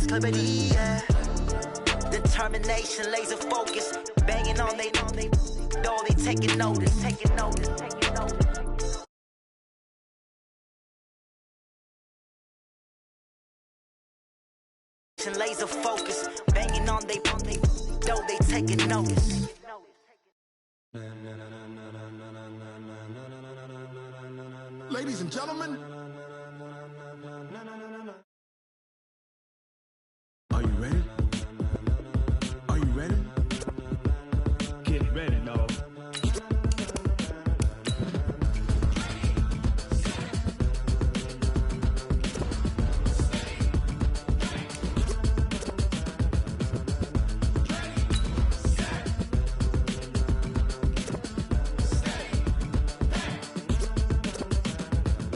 fast clarity, yeah. Determination, laser focus, banging on they door, they taking notice. Laser focus, banging on they door, they taking notice. Ladies and gentlemen, are you ready? Are you ready? Get ready, dog.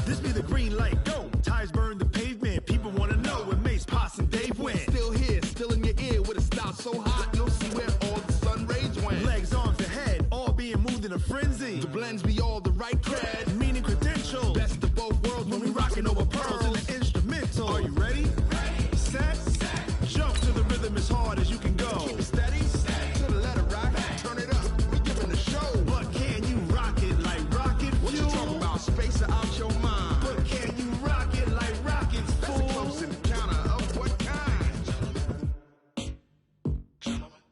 This be the green light, go. Tires burn the pavement. People want to know where Mace, Potts, and Dave went. Still here, still in your ear with a style so hot, you'll see where all the sun rays went. Legs, arms, and head, all being moved in a frenzy. The blends be all the right cred, meaning credentials. Best of both worlds when we rockin' over pearls in the instrumental. Are you ready? Set. Jump to the rhythm as hard as you can go. Keep it steady, to the letter rock. Turn it up, we giving a show. But can you rock it like rocket fuel? What you talking about? Space out your mind. But can you rock it like rockets, fool? That's a close encounter of what kind? Gentlemen.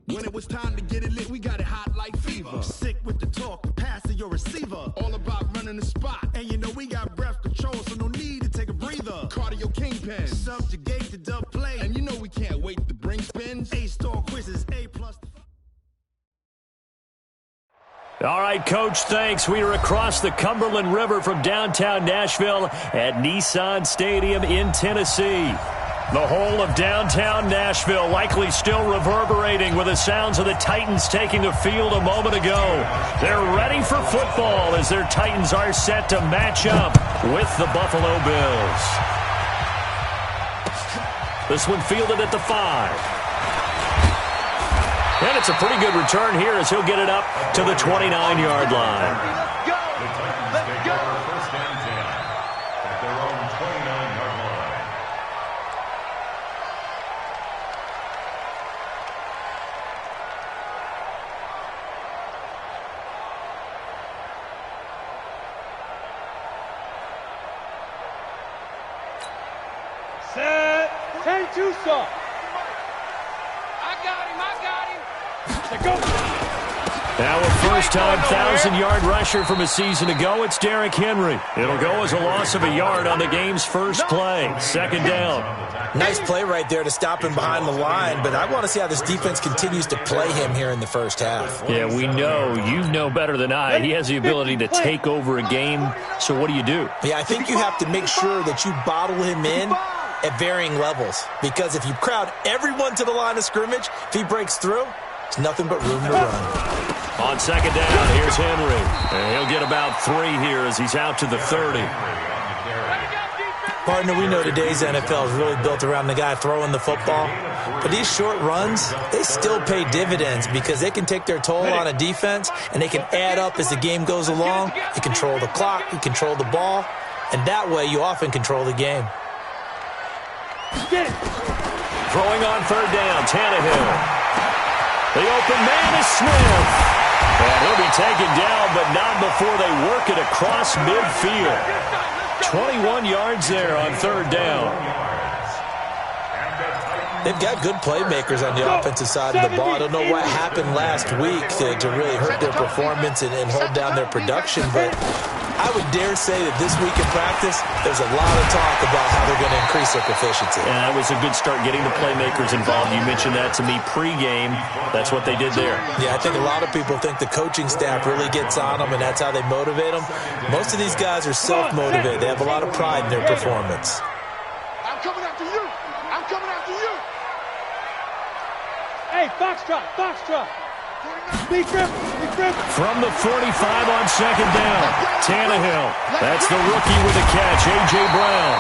When it was time to get it lit, we got it hot like fever. Sick with the talk, passing your receiver. All about running the spot. And you know we got breath control, so no need to take a breather. Cardio kingpin, subjugate the dub play. And you know we can't wait to bring spins. A-star quizzes, A+. All right, Coach, thanks. We are across the Cumberland River from downtown Nashville at Nissan Stadium in Tennessee. The whole of downtown Nashville likely still reverberating with the sounds of the Titans taking the field a moment ago. They're ready for football as their Titans are set to match up with the Buffalo Bills. This one fielded at the 5. And it's a pretty good return here as he'll get it up to the 29-yard line. Let's go! Let's go! First and 10 at their own 29-yard line. Set. 10-2 stop. I got him. Go. Now a first-time 1,000-yard rusher from a season ago, it's Derrick Henry. It'll go as a loss of a yard on the game's first play. Second down. Nice play right there to stop him behind the line, but I want to see how this defense continues to play him here in the first half. Yeah, we know. You know better than I. He has the ability to take over a game, so what do you do? Yeah, I think you have to make sure that you bottle him in at varying levels, because if you crowd everyone to the line of scrimmage, if he breaks through, there's nothing but room to run. On second down, here's Henry. And he'll get about 3 here as he's out to the 30. Partner, we know today's NFL is really built around the guy throwing the football. But these short runs, they still pay dividends because they can take their toll on a defense, and they can add up as the game goes along. You control the clock, you control the ball, and that way you often control the game. Throwing on third down, Tannehill. The open man is Smith. And he'll be taken down, but not before they work it across midfield. 21 yards there on third down. They've got good playmakers on the offensive side of the ball. I don't know what happened last week to really hurt their performance and hold down their production, but I would dare say that this week in practice, there's a lot of talk about how they're going to increase their proficiency. And that was a good start getting the playmakers involved. You mentioned that to me pregame. That's what they did there. Yeah, I think a lot of people think the coaching staff really gets on them, and that's how they motivate them. Most of these guys are self-motivated. They have a lot of pride in their performance. I'm coming after you. I'm coming after you. Hey, Foxtrot, Foxtrot. Be careful. From the 45 on second down, Tannehill. That's the rookie with the catch, A.J. Brown.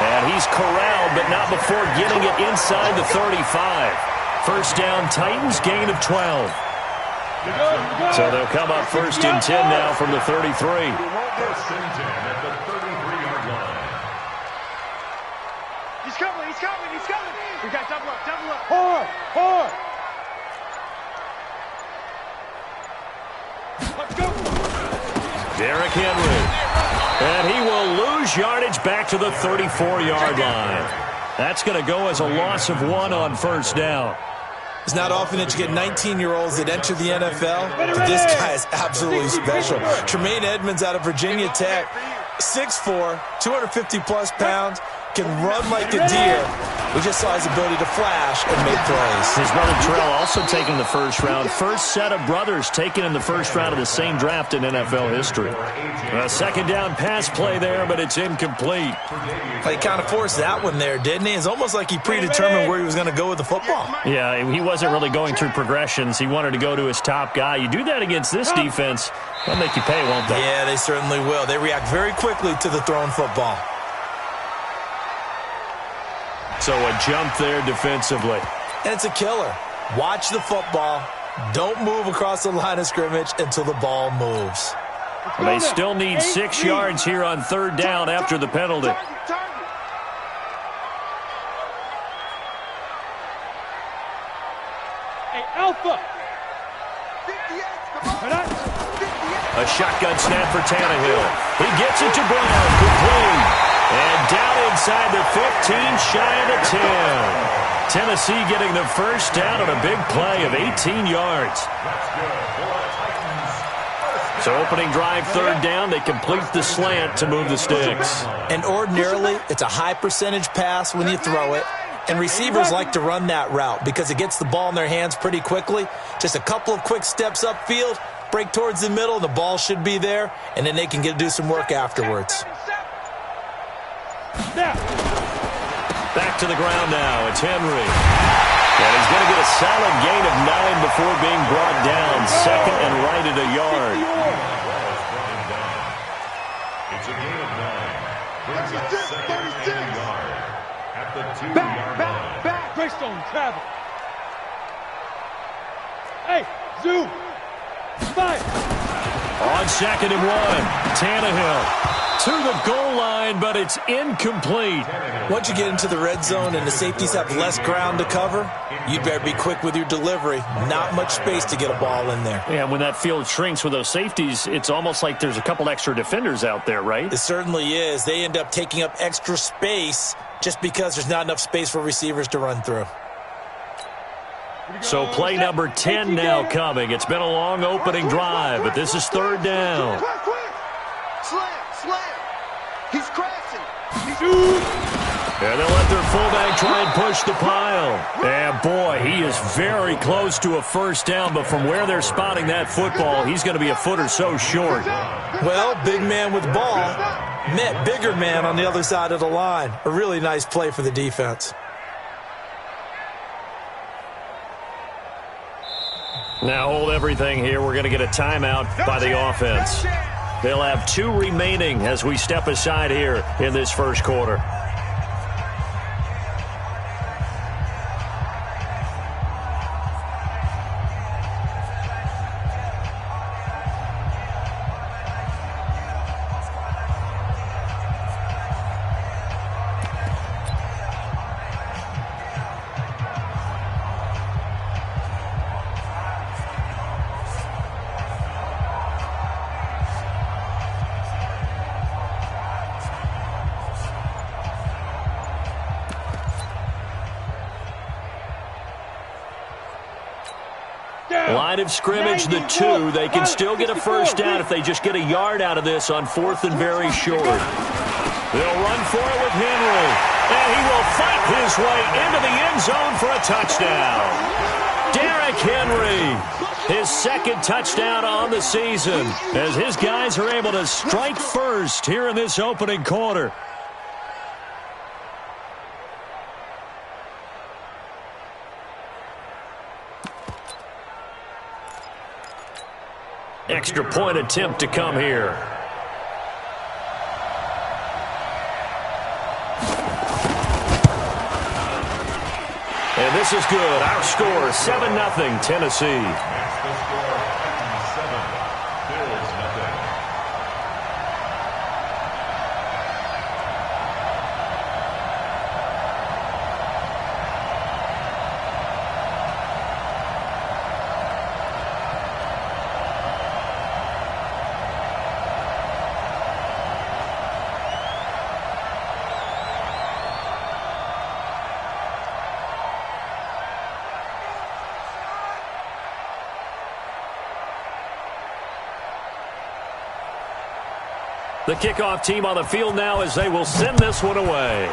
And he's corralled, but not before getting it inside the 35. First down, Titans, gain of 12. So they'll come up first and 10 now from the 33. First and 10 at the 33-yard line. He's coming, he's coming, he's coming. We got double up, double up. Hard, hard. Let's go. Derrick Henry. And he will lose yardage back to the 34-yard line. That's going to go as a loss of 1 on first down. It's not often that you get 19-year-olds that enter the NFL, but this guy is absolutely special. Tremaine Edmonds out of Virginia Tech, 6'4", 250-plus pounds, can run like a deer. We just saw his ability to flash and make plays. His brother Terrell also taken in the first round. First set of brothers taken in the first round of the same draft in NFL history. A second down pass play there, but it's incomplete. He kind of forced that one there, didn't he? It's almost like he predetermined where he was going to go with the football. Yeah, he wasn't really going through progressions. He wanted to go to his top guy. You do that against this defense, they'll make you pay, won't they? Yeah, they certainly will. They react very quickly to the thrown football. So a jump there defensively. And it's a killer. Watch the football. Don't move across the line of scrimmage until the ball moves. They still need 6 yards here on third down after the penalty. Hey, Alpha. A shotgun snap for Tannehill. He gets it to Brown. Complete. And down inside the 15, shy of the 10. Tennessee getting the first down on a big play of 18 yards. So opening drive, third down, they complete the slant to move the sticks. And ordinarily, it's a high percentage pass when you throw it. And receivers like to run that route because it gets the ball in their hands pretty quickly. Just a couple of quick steps upfield, break towards the middle, the ball should be there, and then they can do some work afterwards. Back to the ground now. It's Henry. And he's going to get a solid gain of 9 before being brought down. Second and right at a yard. It's a gain of 9. Brings up second and a yard at the 2-yard line. Back. Greystone travel. Hey, zoom. Fire. On second and 1, Tannehill to the goal line, but it's incomplete. Once you get into the red zone and the safeties have less ground to cover, you'd better be quick with your delivery. Not much space to get a ball in there. Yeah, when that field shrinks with those safeties, it's almost like there's a couple extra defenders out there, right? It certainly is. They end up taking up extra space just because there's not enough space for receivers to run through. So play number 10 now coming. It's been a long opening drive, but this is third down. Slam. He's crashing. And they'll let their fullback try and push the pile. And boy, he is very close to a first down, but from where they're spotting that football, he's going to be a foot or so short. Well, big man with ball met bigger man on the other side of the line. A really nice play for the defense. Now hold everything here. We're going to get a timeout by the offense. They'll have 2 remaining as we step aside here in this first quarter. Line of scrimmage, the 2. They can still get a first down if they just get a yard out of this on 4th and very short. They'll run for it with Henry. And he will fight his way into the end zone for a touchdown. Derrick Henry, his second touchdown on the season, as his guys are able to strike first here in this opening quarter. Extra point attempt to come here. And this is good. Our score, 7-0 Tennessee. That's the score, 7, Bills nothing. The kickoff team on the field now as they will send this one away.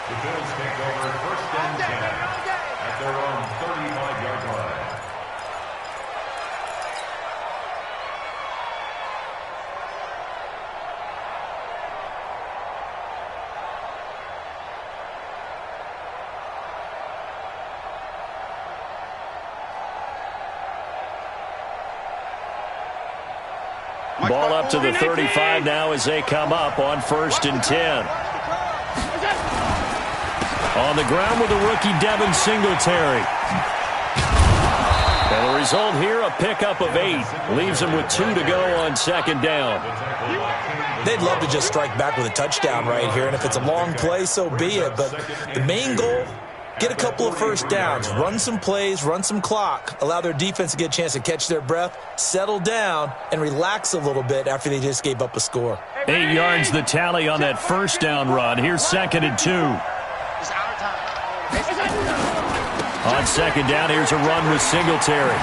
The Bills take over first and 10 at their own 35-yard line. Ball up to the 35 now as they come up on first and 10. On the ground with the rookie Devin Singletary. And the result here, a pickup of 8. Leaves him with 2 to go on second down. They'd love to just strike back with a touchdown right here, and if it's a long play, so be it. But the main goal, get a couple of first downs, run some plays, run some clock, allow their defense to get a chance to catch their breath, settle down, and relax a little bit after they just gave up a score. 8 yards the tally on that first down run. Here's second and 2. On second down, here's a run with Singletary.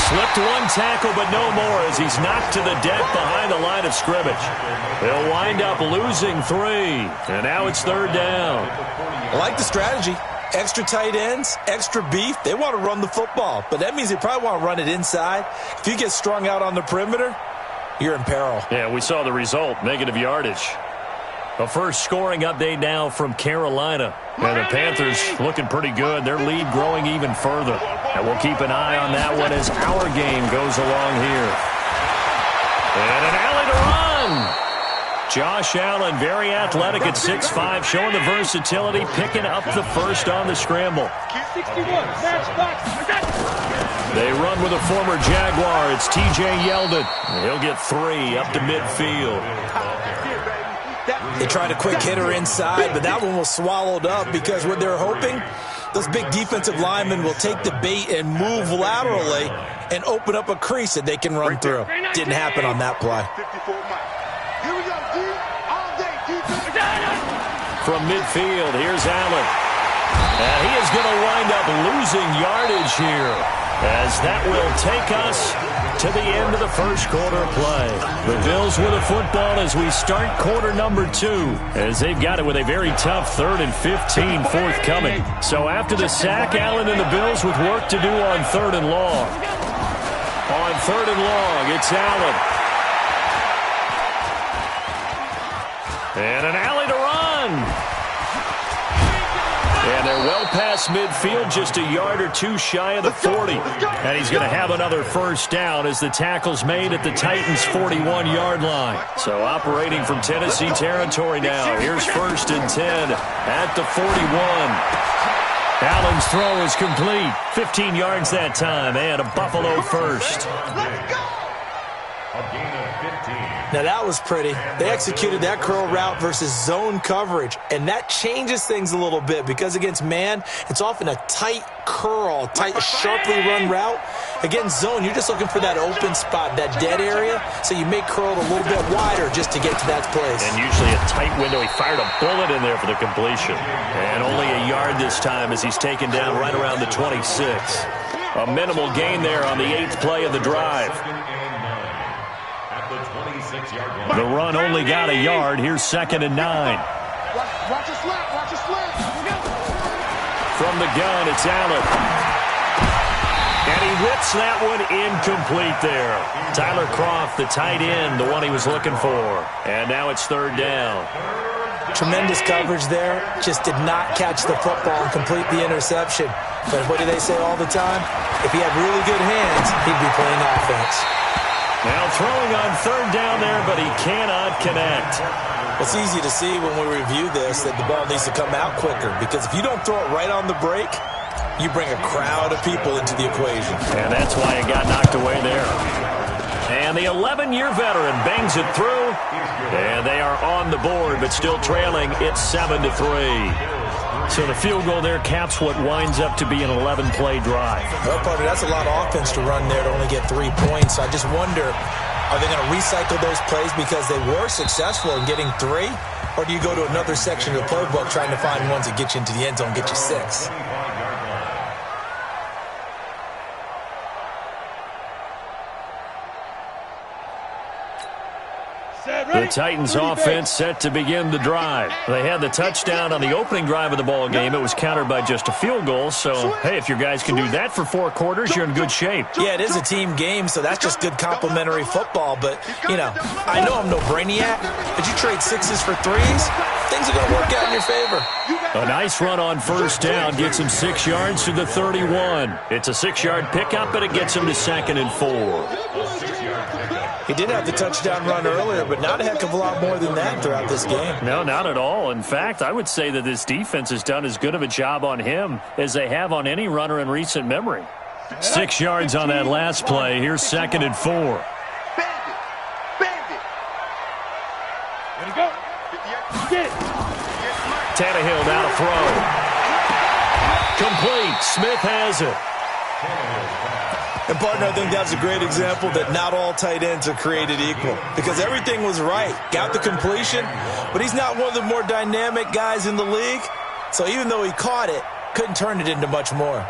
Slipped one tackle, but no more as he's knocked to the deck behind the line of scrimmage. They'll wind up losing 3, and now it's third down. I like the strategy. Extra tight ends, extra beef. They want to run the football, but that means they probably want to run it inside. If you get strung out on the perimeter, you're in peril. Yeah, we saw the result, negative yardage. A first scoring update now from Carolina. And the Panthers looking pretty good. Their lead growing even further. And we'll keep an eye on that one as our game goes along here. And an alley to run. Josh Allen, very athletic at 6'5", showing the versatility, picking up the first on the scramble. 61, match box. They run with a former Jaguar. It's T.J. Yeldon. He'll get 3 up to midfield. They tried a quick hitter inside, but that one was swallowed up because what they're hoping, those big defensive linemen will take the bait and move laterally and open up a crease that they can run through. Didn't happen on that play. Here we go, D. All day, defense. From midfield, here's Allen. And he is going to wind up losing yardage here as that will take us to the end of the first quarter play. The Bills with a football as we start quarter number 2, as they've got it with a very tough 3rd and 15 forthcoming. So after the sack, Allen and the Bills with work to do on 3rd and long. On 3rd and long, it's Allen. And an alley to run. And they're well past midfield, just a yard or 2 shy of the 40. And he's going to have another first down as the tackle's made at the Titans' 41-yard line. So operating from Tennessee territory now. Here's first and 10 at the 41. Allen's throw is complete. 15 yards that time, and a Buffalo first. A gain of 15. Now that was pretty. They executed that curl route versus zone coverage, and that changes things a little bit because against man, it's often a tight curl, tight, sharply run route. Against zone, you're just looking for that open spot, that dead area, so you make curl a little bit wider just to get to that place. And usually a tight window. He fired a bullet in there for the completion. And only a yard this time as he's taken down right around the 26. A minimal gain there on the 8th play of the drive. The run only got a yard. Here's second and 9. Watch your slap, watch your slap. From the gun, it's Allen. And he whips that one incomplete there. Tyler Kroft, the tight end, the one he was looking for. And now it's third down. Tremendous coverage there. Just did not catch the football and complete the interception. But what do they say all the time? If he had really good hands, he'd be playing offense. Now throwing on third down there, but he cannot connect. It's easy to see when we review this that the ball needs to come out quicker because if you don't throw it right on the break, you bring a crowd of people into the equation. And that's why it got knocked away there. And the 11-year veteran bangs it through. And they are on the board, but still trailing. It's 7-3. So the field goal there caps what winds up to be an 11-play drive. Well, partner, that's a lot of offense to run there to only get 3 points. I just wonder, are they going to recycle those plays because they were successful in getting 3? Or do you go to another section of the playbook trying to find ones that get you into the end zone, get you 6? The Titans offense set to begin the drive. They had the touchdown on the opening drive of the ball game. It was countered by just a field goal. So, hey, if your guys can do that for 4 quarters, you're in good shape. Yeah, it is a team game, so that's just good complimentary football. But, you know, I know I'm no brainiac, but you trade 6s for 3s, things are going to work out in your favor. A nice run on first down gets him 6 yards to the 31. It's a 6-yard pickup, but it gets him to 2nd and 4. He did have the touchdown run earlier, but not a heck of a lot more than that throughout this game. No, not at all. In fact, I would say that this defense has done as good of a job on him as they have on any runner in recent memory. 6 yards on that last play. Here's 2nd and 4. Ready to go. Get it. Tannehill now to throw. Complete. Smith has it. And, partner, I think that's a great example that not all tight ends are created equal because everything was right. Got the completion, but he's not one of the more dynamic guys in the league. So even though he caught it, couldn't turn it into much more.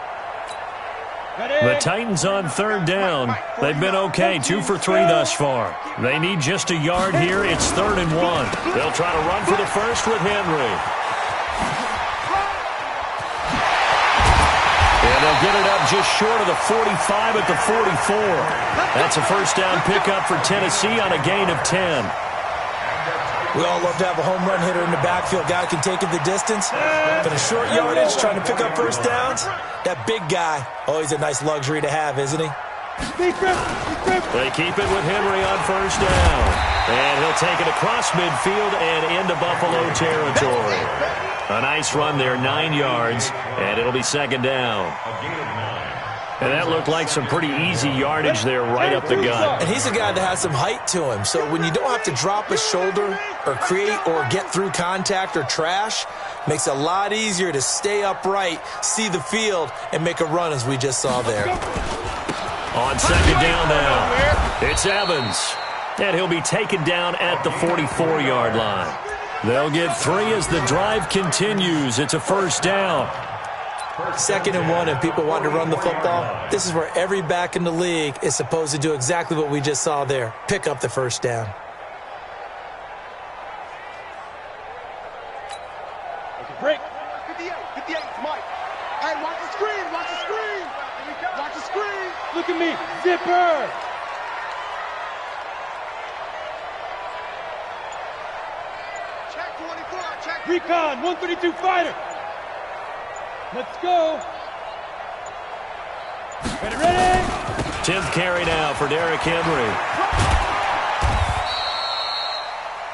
The Titans on 3rd down. They've been okay, 2 for 3 thus far. They need just a yard here. It's 3rd and 1. They'll try to run for the first with Henry. And they'll get it up just short of the 45 at the 44. That's a first down pickup for Tennessee on a gain of 10. We all love to have a home run hitter in the backfield. Guy can take it the distance. But a short yardage, trying to pick up first downs, that big guy, oh, he's a nice luxury to have, isn't he? They keep it with Henry on first down. And he'll take it across midfield and into Buffalo territory. A nice run there, 9 yards, and it'll be 2nd down. And that looked like some pretty easy yardage there right up the gut. And he's a guy that has some height to him. So when you don't have to drop a shoulder or create or get through contact or trash, makes it a lot easier to stay upright, see the field, and make a run as we just saw there. On 2nd down now, it's Evans. And he'll be taken down at the 44-yard line. They'll get 3 as the drive continues. It's a first down. 2nd and 1, and people want to run the football. This is where every back in the league is supposed to do exactly what we just saw there. Pick up the first down. Okay, break. 58, Mike. Hey, watch the screen, watch the screen. Watch the screen. Look at me, zipper. Check 24, check. Recon, 132 fighter. Let's go. Ready. 10th carry now for Derrick Henry.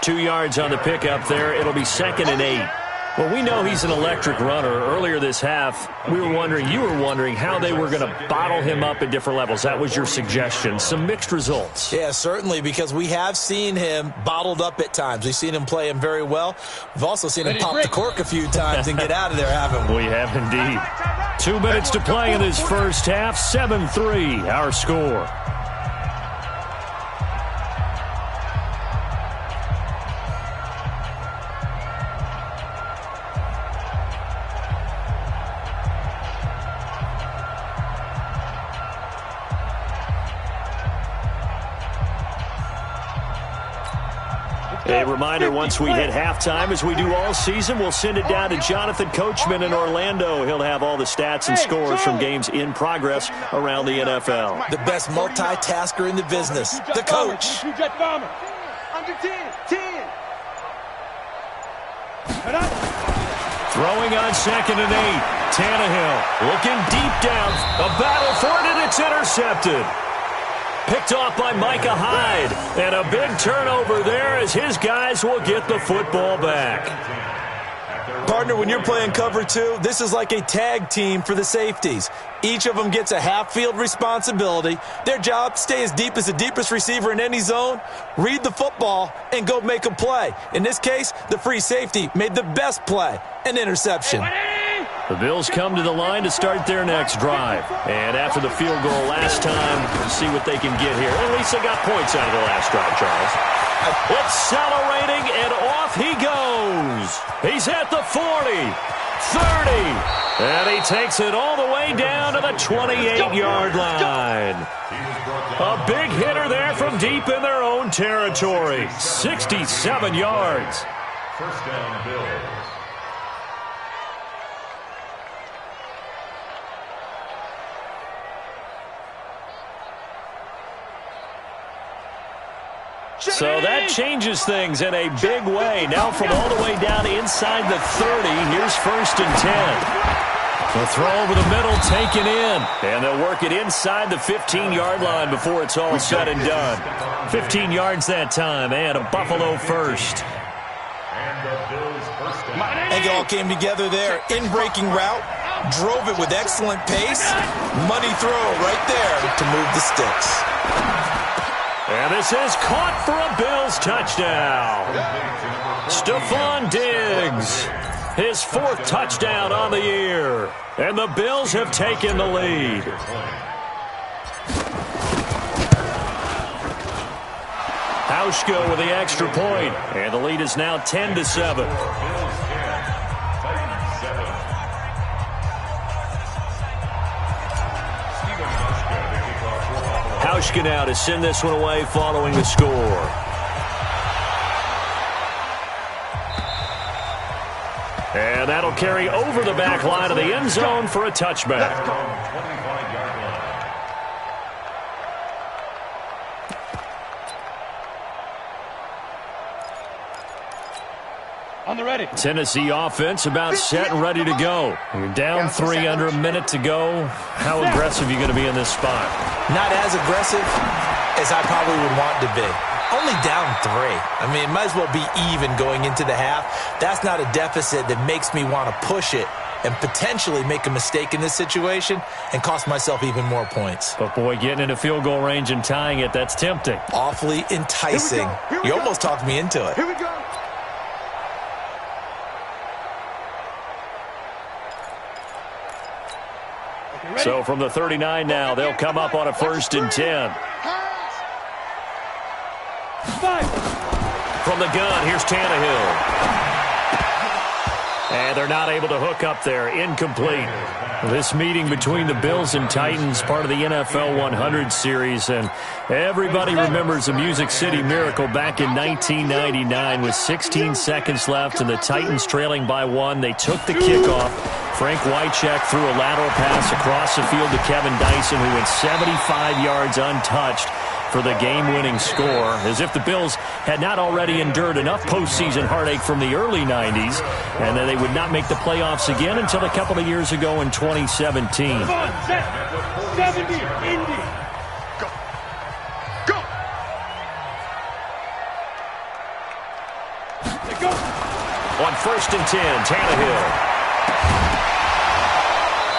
2 yards on the pickup there. It'll be 2nd and 8. Well, we know he's an electric runner. Earlier this half, you were wondering how they were going to bottle him up at different levels. That was your suggestion. Some mixed results. Yeah, certainly, because we have seen him bottled up at times. We've seen him play him very well. We've also seen him pop the cork a few times and get out of there, haven't we? We have indeed. 2 minutes to play in this first half. 7-3, our score. A reminder, once we hit halftime, as we do all season, we'll send it down to Jonathan Coachman in Orlando. He'll have all the stats and scores from games in progress around the NFL. The best multitasker in the business, the coach. Under 10. Throwing on 2nd and 8. Tannehill looking deep down. A battle for it, and it's intercepted. Picked off by Micah Hyde. And a big turnover there as his guys will get the football back. Partner, when you're playing cover 2, this is like a tag team for the safeties. Each of them gets a half-field responsibility. Their job, stay as deep as the deepest receiver in any zone, read the football, and go make a play. In this case, the free safety made the best play, an interception. The Bills come to the line to start their next drive. And after the field goal last time, we'll see what they can get here. At least they got points out of the last drive, Charles. Accelerating, and off he goes. He's at the 40, 30, and he takes it all the way down to the 28-yard line. A big hitter there from deep in their own territory. 67 yards. First down, Bills. So that changes things in a big way. Now from all the way down inside the 30, here's 1st and 10. The throw over the middle taken in. And they'll work it inside the 15-yard line before it's all said and done. 15 yards that time, and a Buffalo first. I think it all came together there. In-breaking route, drove it with excellent pace. Money throw right there to move the sticks. And this is caught for a Bills touchdown. Stephon Diggs, his 4th touchdown on the year. And the Bills have taken the lead. Hauschka with the extra point. And the lead is now 10-7. Hauschka now to send this one away following the score. And that'll carry over the back line of the end zone for a touchback. On the ready. Tennessee offense about set and ready to go. You're down 3 under a minute to go. How aggressive are you going to be in this spot? Not as aggressive as I probably would want to be. Only down 3. I mean, it might as well be even going into the half. That's not a deficit that makes me want to push it and potentially make a mistake in this situation and cost myself even more points. But, boy, getting into field goal range and tying it, that's tempting. Awfully enticing. You almost talked me into it. Here we go. So from the 39 now, they'll come up on a 1st and 10. From the gun, here's Tannehill. And they're not able to hook up there. Incomplete. This meeting between the Bills and Titans, part of the NFL 100 series, and everybody remembers the Music City Miracle back in 1999 with 16 seconds left and the Titans trailing by 1. They took the kickoff. Frank Wycheck threw a lateral pass across the field to Kevin Dyson, who went 75 yards untouched for the game-winning score, as if the Bills had not already endured enough postseason heartache from the early 90s, and that they would not make the playoffs again until a couple of years ago in 2017. Come on, set. 70, Indy. Go. Go. Go. On 1st and 10, Tannehill.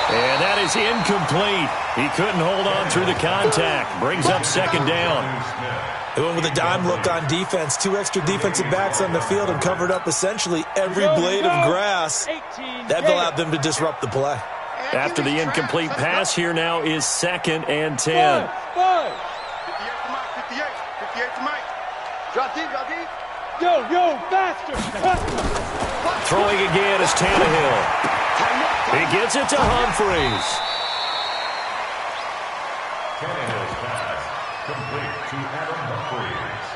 And that is incomplete. He couldn't hold on through the contact. Brings up 2nd down. They went with a dime look on defense. 2 extra defensive backs on the field and covered up essentially every blade of grass. That allowed them to disrupt the play. After the incomplete pass, here now is 2nd and 10. 58 to Mike. Drop deep. Yo, faster. Throwing again is Tannehill. He gets it to Humphries. Tannehill's pass complete to Adam Humphries.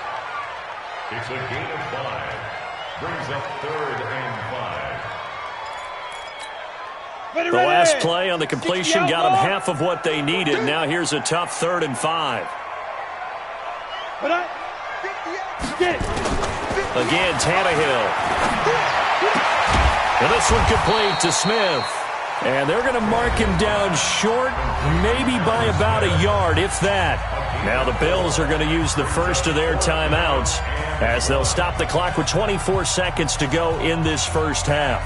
It's a gain of 5. Brings up 3rd and 5. The last play on the completion got them half of what they needed. Now here's a tough 3rd and 5. Again, Tannehill. And this one complete to Smith. And they're going to mark him down short, maybe by about a yard, if that. Now the Bills are going to use the first of their timeouts as they'll stop the clock with 24 seconds to go in this first half.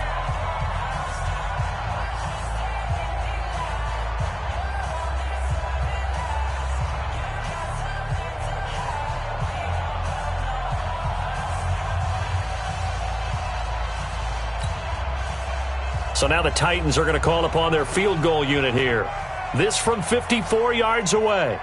So now the Titans are going to call upon their field goal unit here. This from 54 yards away.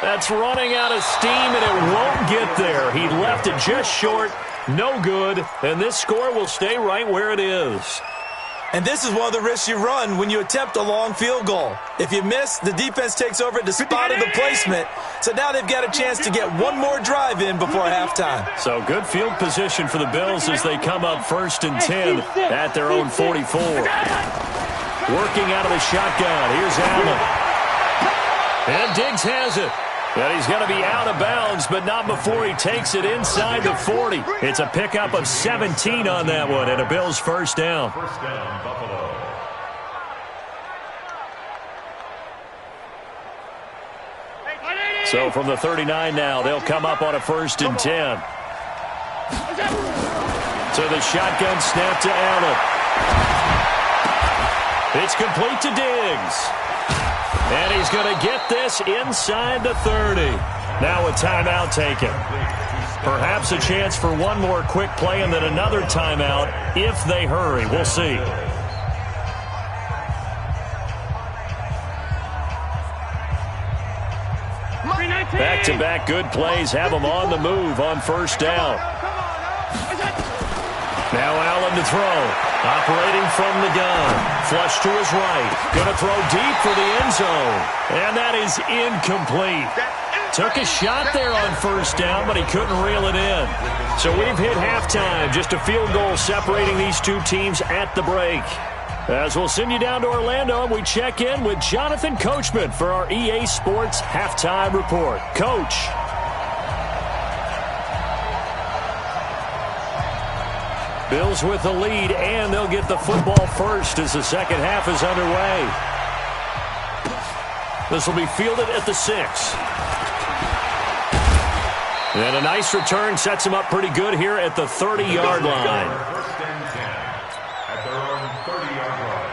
That's running out of steam, and it won't get there. He left it just short. No good. And this score will stay right where it is. And this is one of the risks you run when you attempt a long field goal. If you miss, the defense takes over at the spot of the placement. So now they've got a chance to get one more drive in before halftime. So good field position for the Bills as they come up 1st and 10 at their own 44. Working out of the shotgun. Here's Allen. And Diggs has it. And he's going to be out of bounds, but not before he takes it inside the 40. It's a pickup of 17 on that one, and a Bills first down. First down, Buffalo. So from the 39 now, they'll come up on a 1st and 10. So the shotgun snap to Allen. It's complete to Diggs. And he's going to get this inside the 30. Now a timeout taken. Perhaps a chance for one more quick play and then another timeout if they hurry. We'll see. Back-to-back good plays have them on the move on 1st down. Now Allen to throw. Operating from the gun. Flush to his right. Going to throw deep for the end zone. And that is incomplete. Took a shot there on 1st down, but he couldn't reel it in. So we've hit halftime. Just a field goal separating these two teams at the break. As we'll send you down to Orlando, we check in with Jonathan Coachman for our EA Sports Halftime Report. Coach. Bills with the lead, and they'll get the football first as the second half is underway. This will be fielded at the 6. And a nice return sets him up pretty good here at the 30-yard line. First and 10 at their own 30-yard line.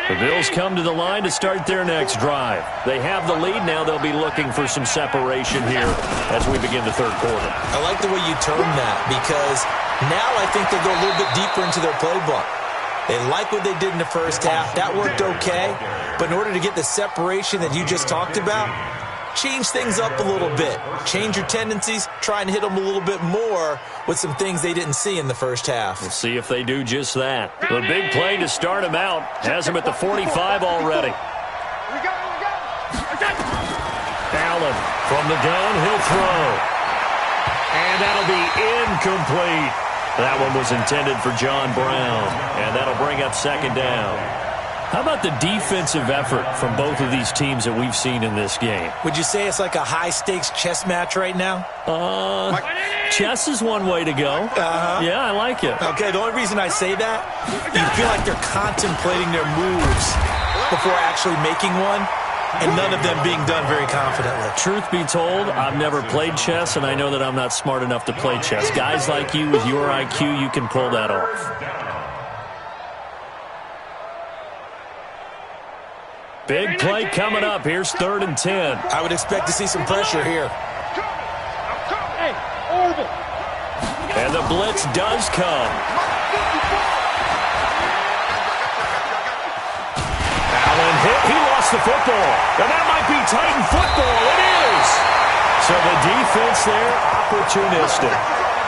The Bills come to the line to start their next drive. They have the lead. Now they'll be looking for some separation here as we begin the 3rd quarter. I like the way you term that because now I think they'll go a little bit deeper into their playbook. They like what they did in the 1st half. That worked okay. But in order to get the separation that you just talked about, change things up a little bit. Change your tendencies. Try and hit them a little bit more with some things they didn't see in the 1st half. We'll see if they do just that. The big play to start him out has him at the 45 already. Allen from the gun, he'll throw. And that'll be incomplete. That one was intended for John Brown. And that'll bring up 2nd down. How about the defensive effort from both of these teams that we've seen in this game? Would you say it's like a high-stakes chess match right now? Chess is one way to go. Yeah, I like it. Okay, the only reason I say that, you feel like they're contemplating their moves before actually making one, and none of them being done very confidently. Truth be told, I've never played chess, and I know that I'm not smart enough to play chess. Guys like you with your IQ, you can pull that off. Big play coming up. Here's 3rd and 10. I would expect to see some pressure here. And the blitz does come. Allen hit. He lost the football. And that might be Titan football. It is. So the defense there, opportunistic.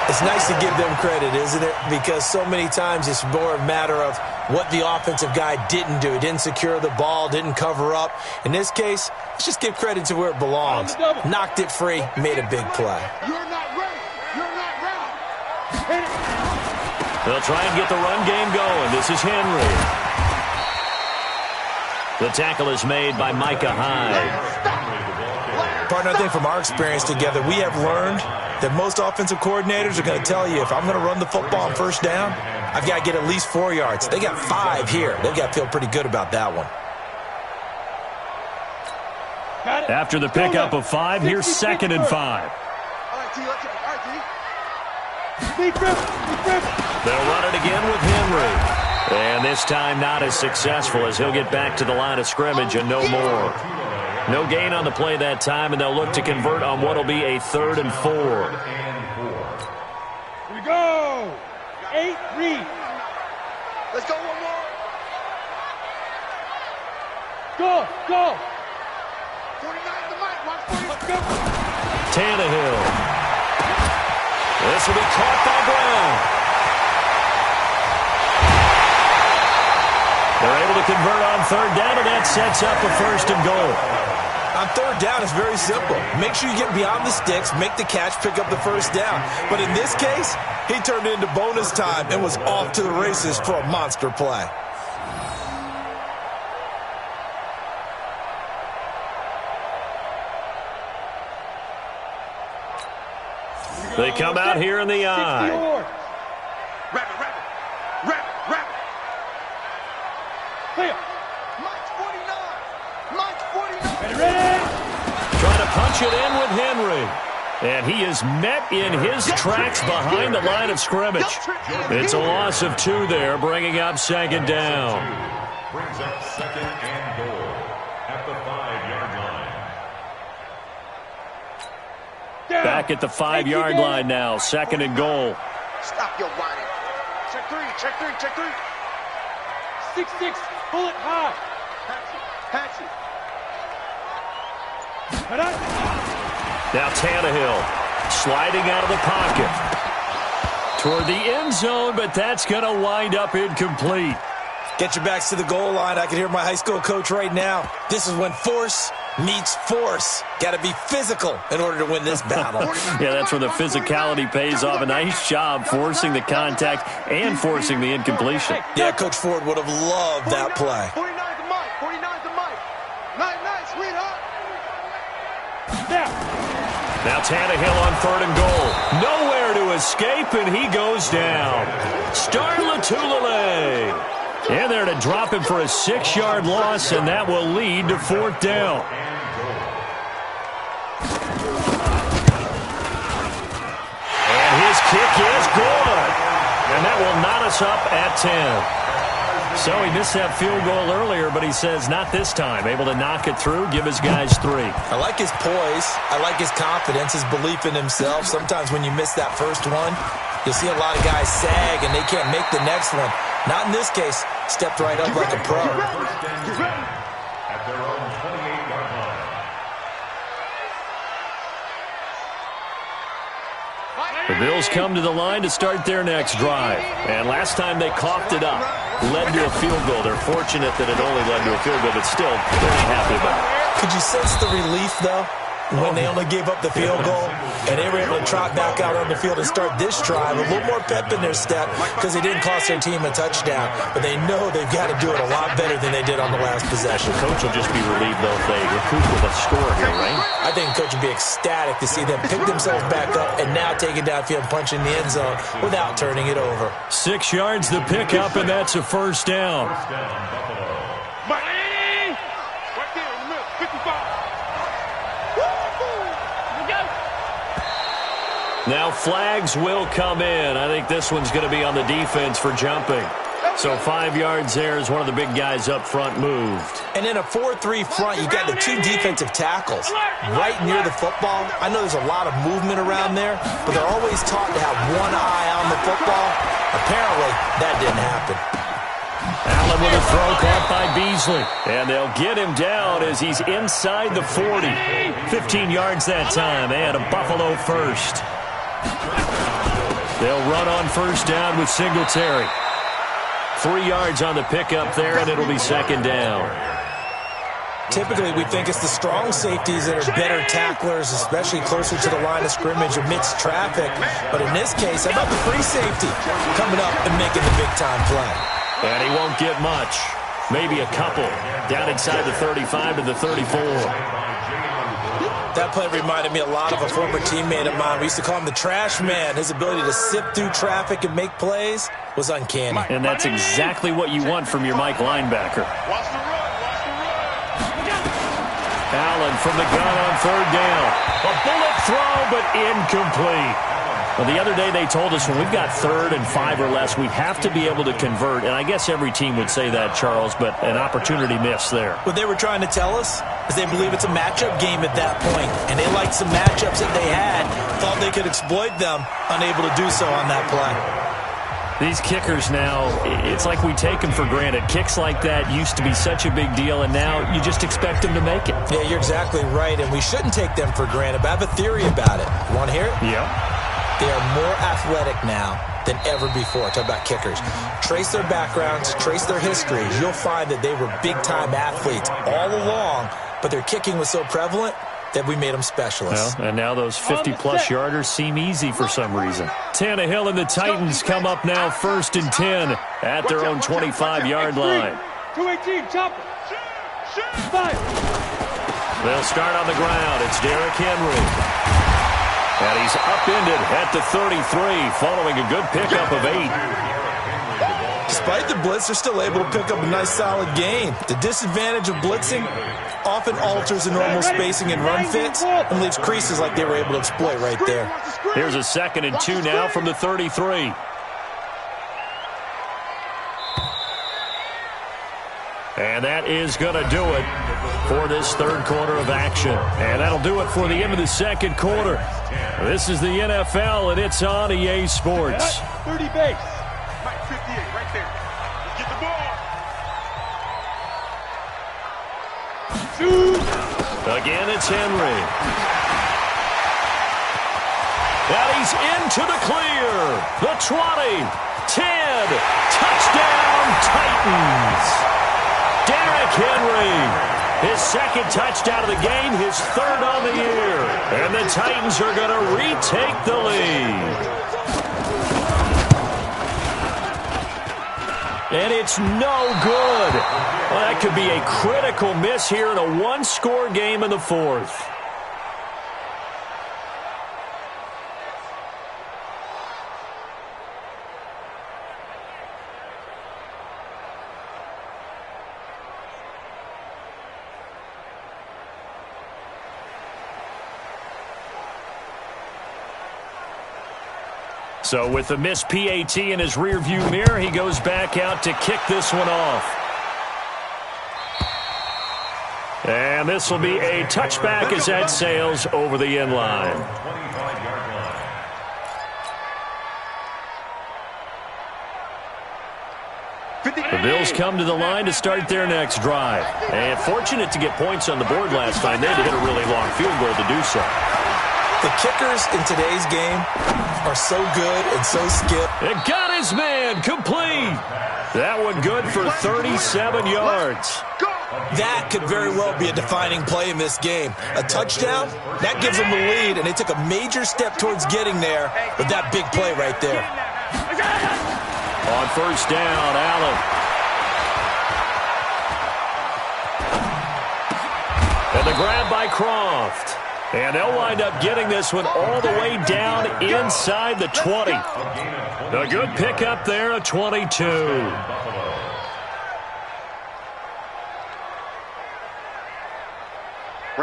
It's nice to give them credit, isn't it? Because so many times it's more a matter of what the offensive guy didn't do. He didn't secure the ball, didn't cover up. In this case, let's just give credit to where it belongs. Knocked it free, made a big play. You're not ready. You're not ready. They'll try and get the run game going. This is Henry. The tackle is made by Micah Hyde. Partner, I think from our experience together, we have learned that most offensive coordinators are going to tell you if I'm going to run the football on 1st down, I've got to get at least 4 yards. They got 5 here. They've got to feel pretty good about that one. After the pickup of 5, here's 2nd and 5. They'll run it again with Henry. And this time not as successful as he'll get back to the line of scrimmage and no more. No gain on the play that time, and they'll look to convert on what will be a 3rd and 4. Here we go. 8-3. Let's go one more. Go, go. 49 the mic. Watch 49. Tannehill. This will be caught by Brown. They're able to convert on third down, and that sets up a 1st and goal. On third down, it's very simple. Make sure you get beyond the sticks, make the catch, pick up the 1st down. But in this case, he turned it into bonus time and was off to the races for a monster play. They come out here in the eye. Wrap it. Clear. Mike's 49. Mike's 49. Ready? Trying to punch it in with Henry. And he is met in his tracks behind the line of scrimmage. It's a loss of 2 there, bringing up 2nd down. Brings up 2nd and goal at the 5-yard line. Back at the 5-yard line now, 2nd and goal. Stop your whining. Check 3. 6-6. Pull it high. Patch it. Now Tannehill sliding out of the pocket toward the end zone, but that's going to wind up incomplete. Get your backs to the goal line. I can hear my high school coach right now. This is when force meets force. Got to be physical in order to win this battle. Yeah, that's where the physicality pays off. A nice job forcing the contact and forcing the incompletion. Yeah, Coach Ford would have loved that play. 49 the mic. 49 the mic. Nice, sweetheart. Now Tannehill on 3rd and goal. Nowhere to escape, and he goes down. Star Latulele. And they're to drop him for a 6-yard loss, and that will lead to 4th down. And his kick is good. And that will knot us up at 10. So he missed that field goal earlier, but he says not this time. Able to knock it through, give his guys 3. I like his poise. I like his confidence, his belief in himself. Sometimes when you miss that first one, you'll see a lot of guys sag and they can't make the next one. Not in this case. Stepped right up like a pro. At their own 28-yard line. The Bills come to the line to start their next drive. And last time they coughed it up, led to a field goal. They're fortunate that it only led to a field goal, but still, they're not happy about it. Could you sense the relief, though, when they only gave up the field goal and they were able to trot back out on the field and start this drive? A little more pep in their step because they didn't cost their team a touchdown, but they know they've got to do it a lot better than they did on the last possession. Coach will just be relieved, though, if they recoup with a score here, right? I think Coach would be ecstatic to see them pick themselves back up and now take it downfield and punch in the end zone without turning it over. 6 yards the pickup, and that's a 1st down. First down, Buffalo. Right there in the middle. 55. Now flags will come in. I think this one's going to be on the defense for jumping. So 5 yards there as one of the big guys up front moved. And in a 4-3 front, you got the 2 defensive tackles right near the football. I know there's a lot of movement around there, but they're always taught to have one eye on the football. Apparently, that didn't happen. Allen with a throw caught by Beasley. And they'll get him down as he's inside the 40. 15 yards that time, and a Buffalo first. They'll run on 1st down with Singletary. 3 yards on the pickup there, and it'll be 2nd down. Typically, we think it's the strong safeties that are better tacklers, especially closer to the line of scrimmage amidst traffic. But in this case, how about the free safety coming up and making the big-time play? And he won't get much. Maybe a couple. Down inside the 35 to the 34. That play reminded me a lot of a former teammate of mine. We used to call him the trash man. His ability to sift through traffic and make plays was uncanny. And that's exactly what you want from your Mike linebacker. Watch the run. Allen from the gun on 3rd down. A bullet throw, but incomplete. Well, the other day they told us when we've got 3rd and 5 or less, we have to be able to convert. And I guess every team would say that, Charles, but an opportunity missed there. What they were trying to tell us is they believe it's a matchup game at that point, and they liked some matchups that they had, thought they could exploit them, unable to do so on that play. These kickers now, it's like we take them for granted. Kicks like that used to be such a big deal, and now you just expect them to make it. Yeah, you're exactly right, and we shouldn't take them for granted, but I have a theory about it. You want to hear it? Yep. They are more athletic now than ever before. Talk about kickers. Trace their backgrounds, trace their histories. You'll find that they were big-time athletes all along, but their kicking was so prevalent that we made them specialists. Well, and now those 50-plus yarders seem easy for some reason. Tannehill and the Titans come up now 1st and 10 at their own 25-yard line. 218, chopper. Five. They'll start on the ground. It's Derrick Henry. And he's upended at the 33 following a good pickup of 8. Despite the blitz, they're still able to pick up a nice, solid gain. The disadvantage of blitzing often alters the normal spacing and run fits and leaves creases like they were able to exploit right there. Here's a 2nd and 2 now from the 33. And that is going to do it for this third quarter of action. And that'll do it for the end of the second quarter. This is the NFL, and it's on EA Sports. 30 base. 58, right there. Get the ball. Shoot. Again, it's Henry. And he's into the clear. The 20, 10, touchdown Titans. Derrick Henry, his 2nd touchdown of the game, his 3rd on the year. And the Titans are going to retake the lead. And it's no good. Well, that could be a critical miss here in a one-score game in the 4th. So with the missed PAT in his rearview mirror, he goes back out to kick this one off. And this will be a touchback as that sails over the end line. The Bills come to the line to start their next drive. And fortunate to get points on the board last time. They had to hit a really long field goal to do so. The kickers in today's game are so good and so skilled. It got his man complete. That one good for 37 yards. That could very well be a defining play in this game. A touchdown, that gives them the lead, and they took a major step towards getting there with that big play right there. On 1st down, Allen. And the grab by Croft. And they'll wind up getting this one all the way down inside the 20. A good pickup there, a 22.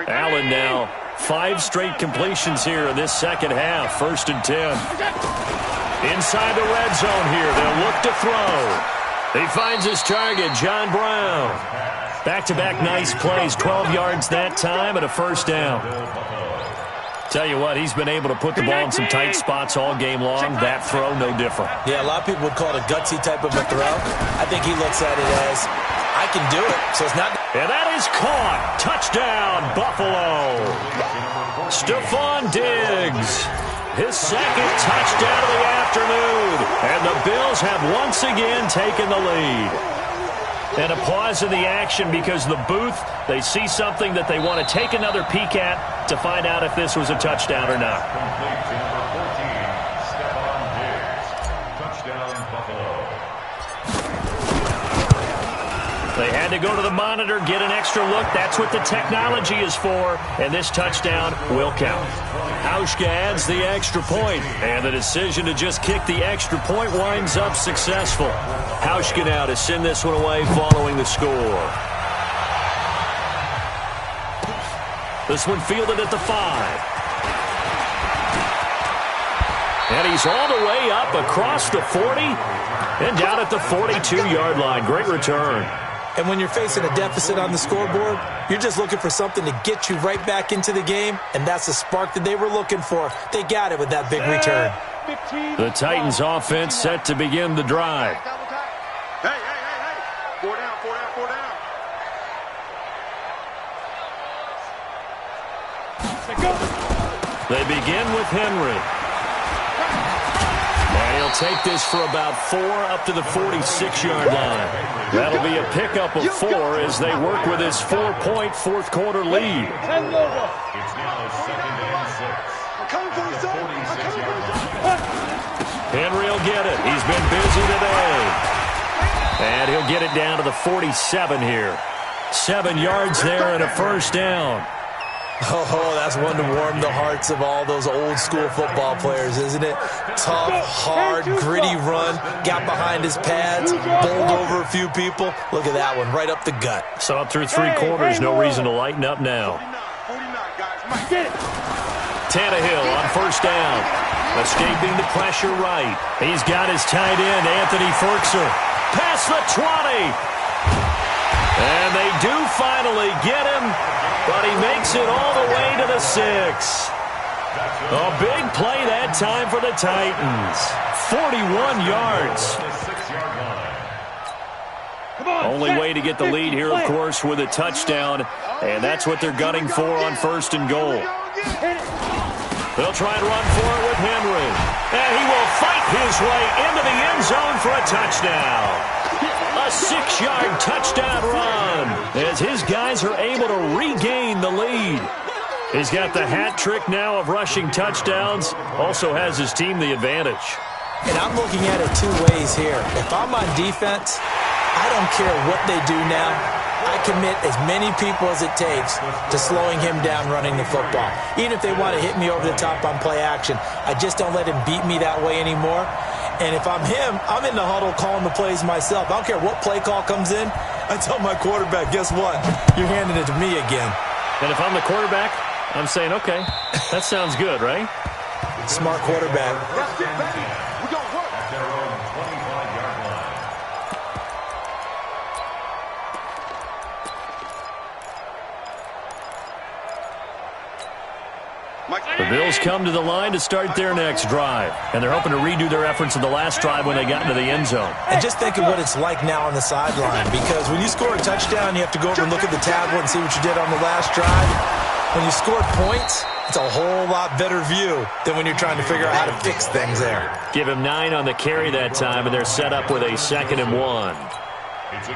Allen now, 5 straight completions here in this second half. 1st and 10. Inside the red zone here, they'll look to throw. He finds his target, John Brown. Back-to-back nice plays, 12 yards that time and a 1st down. Tell you what, he's been able to put the ball in some tight spots all game long. That throw, no different. Yeah, a lot of people would call it a gutsy type of a throw. I think he looks at it as, I can do it, so it's not. And that is caught. Touchdown, Buffalo. Stephon Diggs. His 2nd touchdown of the afternoon. And the Bills have once again taken the lead. And a pause in the action because the booth, they see something that they want to take another peek at to find out if this was a touchdown or not. Complete to number 14, Stephon Diggs. Touchdown, Buffalo. They had to go to the monitor, get an extra look. That's what the technology is for. And this touchdown will count. Hauschka adds the extra point, and the decision to just kick the extra point winds up successful. Hauschka now to send this one away following the score. This one fielded at the 5. And he's all the way up across the 40 and down at the 42-yard line. Great return. And when you're facing a deficit on the scoreboard, you're just looking for something to get you right back into the game, and that's the spark that they were looking for. They got it with that big return. The Titans offense set to begin the drive. Hey. 4 down. They begin with Henry. And he'll take this for about 4 up to the 46-yard line. That'll be a pickup of 4 as they work with his 4-point fourth-quarter lead. It's now 2nd and 6. Henry will get it. He's been busy today. And he'll get it down to the 47 here. 7 yards there and a first down. Oh, that's one to warm the hearts of all those old-school football players, isn't it? Tough, hard, gritty run, got behind his pads, bowled over a few people. Look at that one, right up the gut. So up through 3 quarters, no reason to lighten up now. 49, guys. Tannehill on first down. Escaping the pressure right. He's got his tight end, Anthony Ferkser. Past the 20. And they do finally get him, but he makes it all the way to the 6. A big play that time for the Titans. 41 yards. Only way to get the lead here, of course, with a touchdown, and that's what they're gunning for on 1st and goal. They'll try and run for it with Henry, and he will fight his way into the end zone for a touchdown. A 6-yard touchdown run as his guys are able to regain the lead. He's got the hat trick now of rushing touchdowns, also has his team the advantage. And I'm looking at it 2 ways here. If I'm on defense, I don't care what they do now. I commit as many people as it takes to slowing him down running the football. Even if they want to hit me over the top on play action, I just don't let him beat me that way anymore. And if I'm him, I'm in the huddle calling the plays myself. I don't care what play call comes in. I tell my quarterback, guess what? You're handing it to me again. And if I'm the quarterback, I'm saying, okay, that sounds good, right? Smart quarterback. That's it, baby. We're going to work. At their own 25-yard line. The Bills come to the line to start their next drive, and they're hoping to redo their efforts in the last drive when they got into the end zone. And just think of what it's like now on the sideline, because when you score a touchdown, you have to go over and look at the tablet and see what you did on the last drive. When you scored points, it's a whole lot better view than when you're trying to figure out how to fix things there. Give him 9 on the carry that time, and they're set up with a 2nd and 1.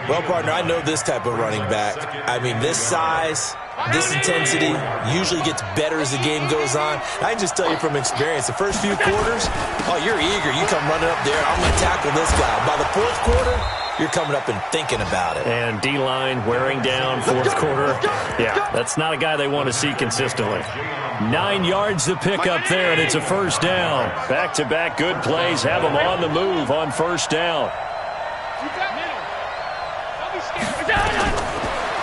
Well, partner, I know this type of running back. I mean, this size, this intensity usually gets better as the game goes on. I can just tell you from experience, the first few quarters, oh, you're eager. You come running up there, I'm going to tackle this guy. By the 4th quarter, you're coming up and thinking about it. And D-line wearing down 4th quarter. Yeah, that's not a guy they want to see consistently. 9 yards to pick up there, and it's a first down. Back-to-back good plays have them on the move on first down.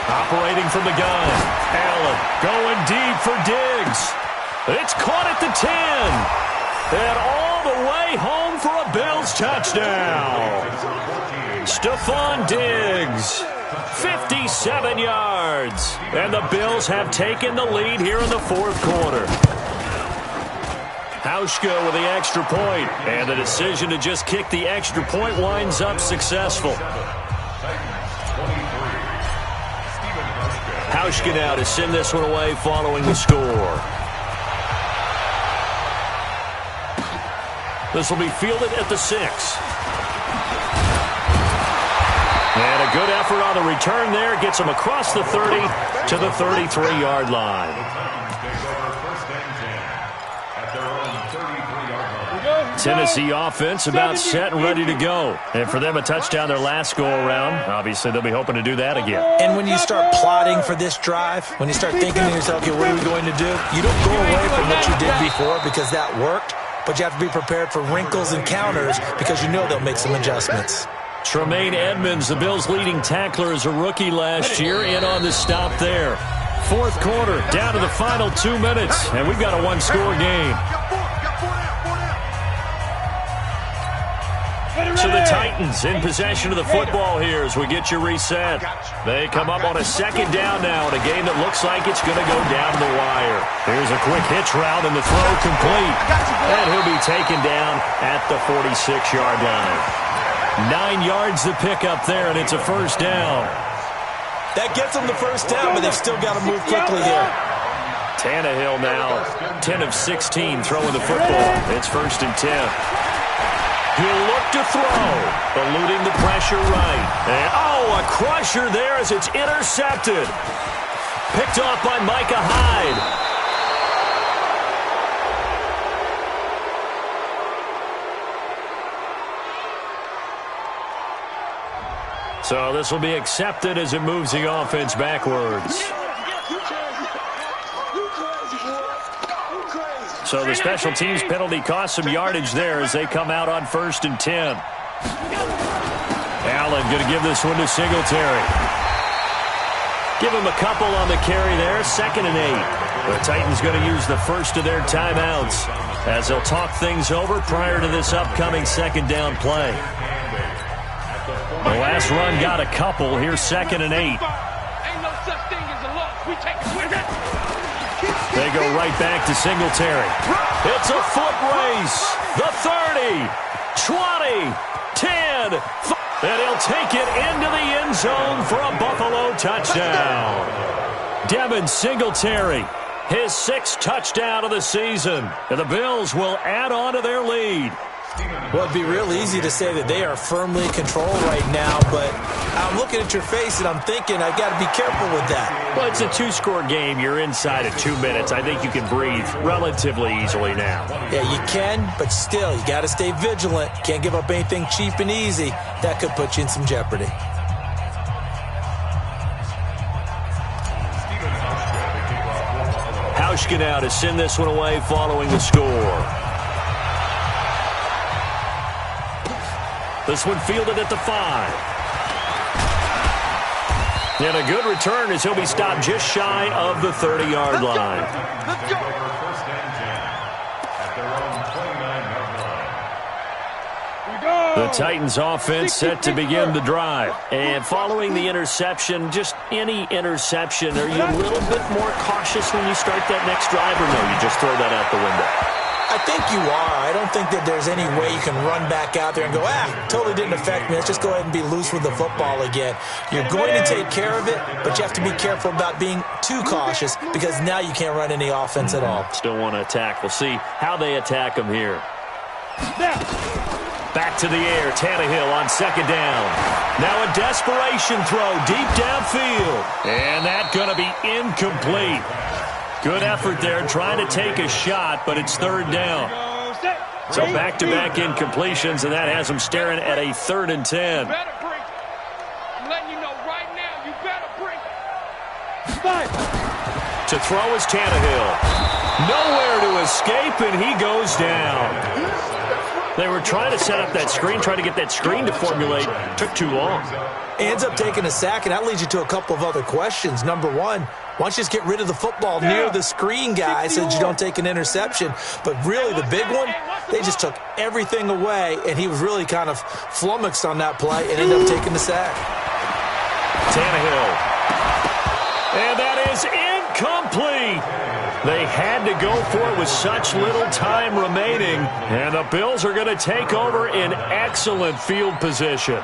Operating from the gun. Allen going deep for Diggs. It's caught at the 10. And all the way home for a Bills touchdown. Stephon Diggs, 57 yards. And the Bills have taken the lead here in the 4th quarter. Hauschka with the extra point. And the decision to just kick the extra point winds up successful. Hauschka now to send this one away following the score. This will be fielded at the 6. And a good effort on the return there. Gets him across the 30 to the 33-yard line. Tennessee offense about set and ready to go. And for them, a touchdown their last go-around. Obviously, they'll be hoping to do that again. And when you start plotting for this drive, when you start thinking to yourself, okay, what are we going to do? You don't go away from what you did before because that worked, but you have to be prepared for wrinkles and counters because you know they'll make some adjustments. Tremaine Edmonds, the Bills' leading tackler as a rookie last year, in on the stop there. 4th quarter, down to the final 2 minutes, and we've got a one-score game. So the Titans in possession of the football here as we get you reset. They come up on a second down now in a game that looks like it's going to go down the wire. Here's a quick hitch route and the throw complete. And he'll be taken down at the 46-yard line. 9 yards to pick up there, and it's a first down. That gets them the first down, but they've still got to move quickly here. Tannehill now 10 of 16 throwing the football. It's first and 10. He'll look to throw, eluding the pressure right. And, a crusher there as it's intercepted. Picked off by Micah Hyde. So this will be accepted as it moves the offense backwards. So the special teams penalty cost some yardage there as they come out on first and 10. Allen going to give this one to Singletary. Give him a couple on the carry there, second and 8. The Titans going to use the first of their timeouts as they'll talk things over prior to this upcoming second down play. The last run got a couple. Here's second and 8. Ain't no such thing as a loss. We take it with it. They go right back to Singletary. It's a foot race. The 30, 20, 10, and he'll take it into the end zone for a Buffalo touchdown. Devin Singletary, his 6th touchdown of the season. And the Bills will add on to their lead. Well, it'd be real easy to say that they are firmly in control right now, but I'm looking at your face and I'm thinking I've got to be careful with that. Well, it's a 2-score game. You're inside of 2 minutes. I think you can breathe relatively easily now. Yeah, you can, but still, you got to stay vigilant. Can't give up anything cheap and easy. That could put you in some jeopardy. Hauschka now to send this one away following the score. This one fielded at the 5. And a good return as he'll be stopped just shy of the 30-yard line. Let's go. First and 10 at their own 29-yard line. The Titans offense set to begin the drive. And following the interception, just any interception, are you a little bit more cautious when you start that next drive, or no, you just throw that out the window? I think you are. I don't think that there's any way you can run back out there and go, totally didn't affect me. Let's just go ahead and be loose with the football again. You're going to take care of it, but you have to be careful about being too cautious because now you can't run any offense at all. Still want to attack. We'll see how they attack them here. Back to the air. Tannehill on second down. Now a desperation throw deep downfield. And that's going to be incomplete. Good effort there, trying to take a shot, but it's third down. So back-to-back incompletions, and that has them staring at a 3rd and 10. I'm letting you know right now, you better bring it. To throw is Tannehill. Nowhere to escape, and he goes down. They were trying to set up that screen, trying to get that screen to formulate. Took too long. Ends up taking a sack, and that leads you to a couple of other questions. Number one, why don't you just get rid of the football near the screen guy so that you don't take an interception? But really, the big one, they just took everything away, and he was really kind of flummoxed on that play and ended up taking the sack. Tannehill. And that is incomplete. They had to go for it with such little time remaining, and the Bills are going to take over in excellent field position.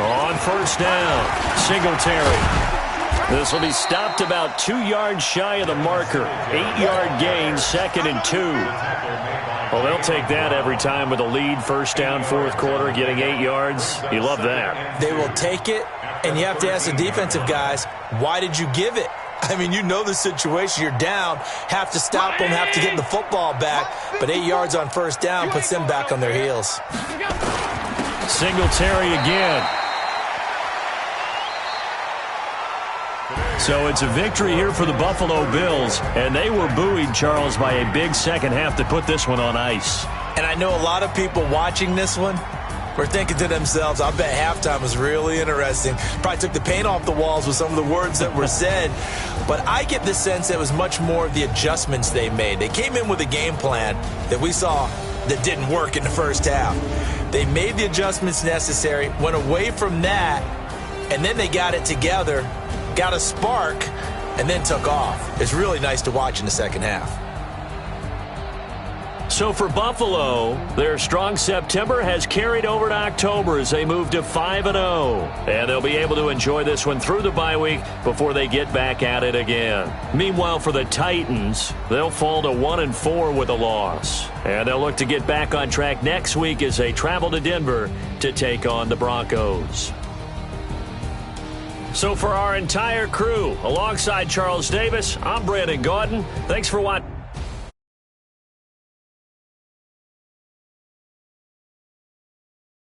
On first down, Singletary. This will be stopped about 2 yards shy of the marker. 8-yard gain, 2nd and 2. Well, they'll take that every time with a lead. First down, 4th quarter, getting 8 yards. You love that. They will take it, and you have to ask the defensive guys, why did you give it? I mean, you know the situation. You're down, have to stop them, have to get the football back. But 8 yards on first down puts them back on their heels. Singletary again. So it's a victory here for the Buffalo Bills, and they were buoyed, Charles, by a big second half to put this one on ice. And I know a lot of people watching this one were thinking to themselves, I bet halftime was really interesting. Probably took the paint off the walls with some of the words that were said. But I get the sense that it was much more of the adjustments they made. They came in with a game plan that we saw that didn't work in the first half. They made the adjustments necessary, went away from that, and then they got it together, got a spark, and then took off. It's really nice to watch in the second half. So for Buffalo, their strong September has carried over to October as they move to 5-0. And they'll be able to enjoy this one through the bye week before they get back at it again. Meanwhile, for the Titans, they'll fall to 1-4 with a loss. And they'll look to get back on track next week as they travel to Denver to take on the Broncos. So for our entire crew, alongside Charles Davis, I'm Brandon Gaudin. Thanks for watching.